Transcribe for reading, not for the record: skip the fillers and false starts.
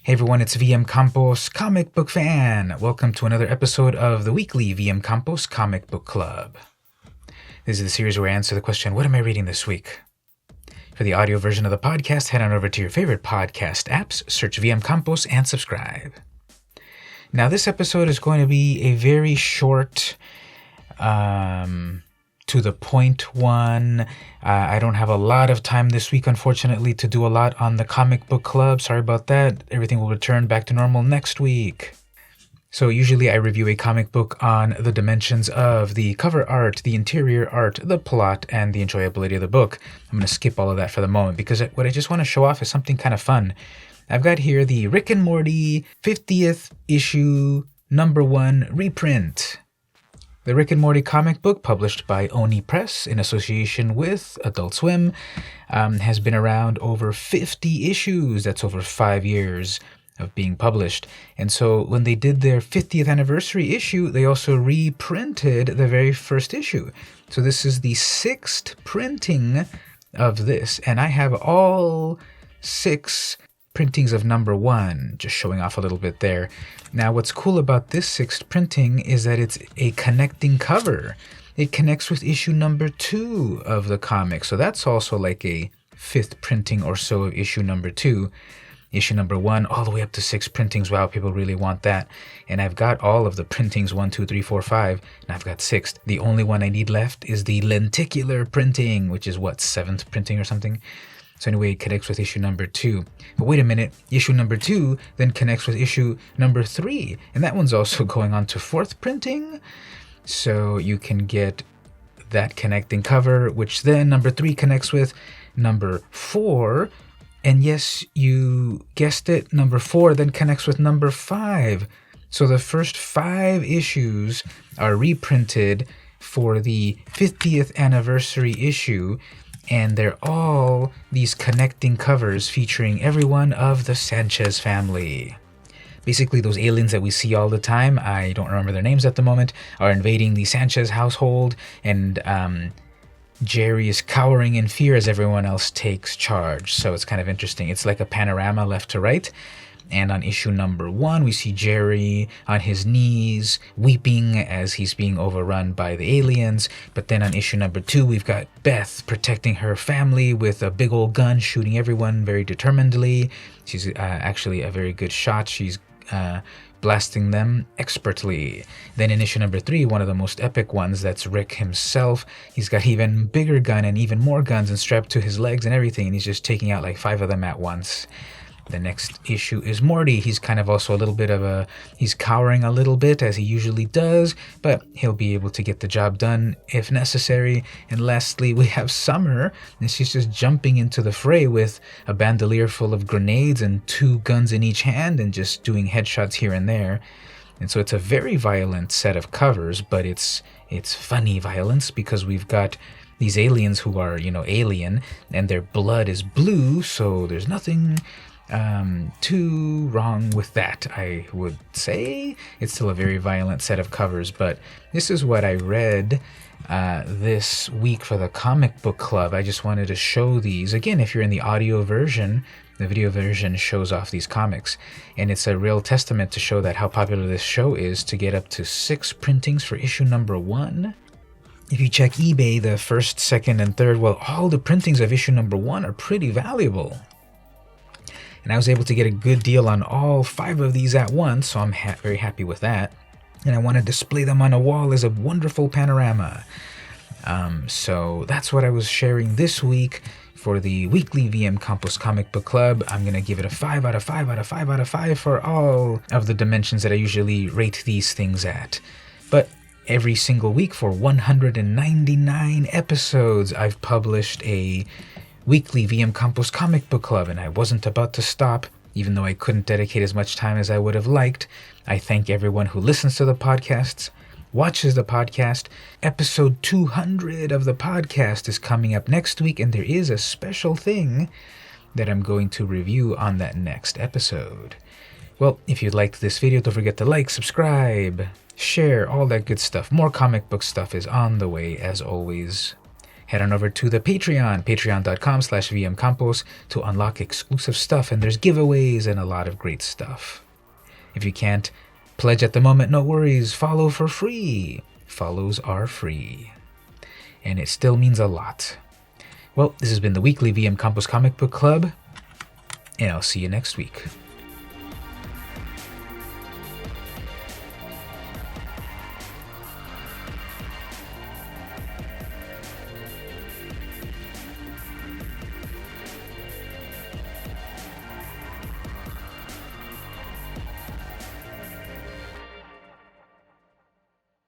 Hey everyone, it's vmcampos, comic book fan. Welcome to another episode of the weekly vmcampos Comic Book Club. This is the series where I answer the question, what am I reading this week? For the audio version of the podcast, head on over to your favorite podcast apps, search vmcampos, and subscribe. Now this episode is going to be a very short, to the point one. I don't have a lot of time this week, unfortunately, to do a lot on the comic book club. Sorry about that. Everything will return back to normal next week. So usually I review a comic book on the dimensions of the cover art, the interior art, the plot, and the enjoyability of the book. I'm going to skip all of that for the moment because what I just want to show off is something kind of fun. I've got here the Rick and Morty 50th issue #1 reprint. The Rick and Morty comic book, published by Oni Press in association with Adult Swim, has been around over 50 issues. That's over 5 years of being published. And so when they did their 50th anniversary issue, they also reprinted the very first issue. So this is the 6th printing of this, and I have all 6 printings of #1, just showing off a little bit there. Now what's cool about this 6th printing is that it's a connecting cover. It connects with issue #2 of the comic, so that's also like a 5th printing or so of issue #2. Issue #1 all the way up to 6 printings. Wow, people really want that. And I've got all of the printings 1, 2, 3, 4, 5, and I've got 6. The only one I need left is the lenticular printing, which is what, 7th printing or something? So anyway, it connects with issue #2. But wait a minute, issue #2 then connects with issue #3, and that one's also going on to 4th printing. So you can get that connecting cover, which then #3 connects with #4. And yes, you guessed it, #4 then connects with #5. So the first 5 issues are reprinted for the 50th anniversary issue, and they're all these connecting covers featuring every one of the Sanchez family. Basically, those aliens that we see all the time, I don't remember their names at the moment, are invading the Sanchez household, and Jerry is cowering in fear as everyone else takes charge. So it's kind of interesting. It's like a panorama left to right. And on issue #1, we see Jerry on his knees, weeping as he's being overrun by the aliens. But then on issue #2, we've got Beth protecting her family with a big old gun, shooting everyone very determinedly. She's actually a very good shot. She's blasting them expertly. Then in issue #3, one of the most epic ones, that's Rick himself. He's got even bigger gun and even more guns and strapped to his legs and everything, and he's just taking out like 5 of them at once. The next issue is Morty. He's kind of also a little bit of he's cowering a little bit as he usually does, but he'll be able to get the job done if necessary. And lastly, we have Summer, and she's just jumping into the fray with a bandolier full of grenades and 2 guns in each hand and just doing headshots here and there. And so it's a very violent set of covers, but it's funny violence because we've got these aliens who are, alien, and their blood is blue, so there's nothing too wrong with that, I would say. It's still a very violent set of covers, but this is what I read this week for the comic book club. I just wanted to show these. Again, if you're in the audio version, the video version shows off these comics, and it's a real testament to show that how popular this show is to get up to 6 printings for issue #1. If you check eBay, the 1st, 2nd, and 3rd, well, all the printings of issue #1 are pretty valuable. And I was able to get a good deal on all 5 of these at once, so I'm very happy with that. And I want to display them on a wall as a wonderful panorama. So that's what I was sharing this week for the weekly vmcampos Comic Book Club. I'm going to give it a 5 out of 5 out of 5 out of 5 for all of the dimensions that I usually rate these things at. But every single week for 199 episodes, I've published a weekly vmcampos Comic Book Club, and I wasn't about to stop, even though I couldn't dedicate as much time as I would have liked. I thank everyone who listens to the podcasts, watches the podcast. Episode 200 of the podcast is coming up next week, and there is a special thing that I'm going to review on that next episode. Well, if you liked this video, don't forget to like, subscribe, share, all that good stuff. More comic book stuff is on the way, as always. Head on over to the Patreon, patreon.com/vmcampos, to unlock exclusive stuff, and there's giveaways and a lot of great stuff. If you can't pledge at the moment, no worries. Follow for free. Follows are free. And it still means a lot. Well, this has been the weekly VM Campos Comic Book Club, and I'll see you next week.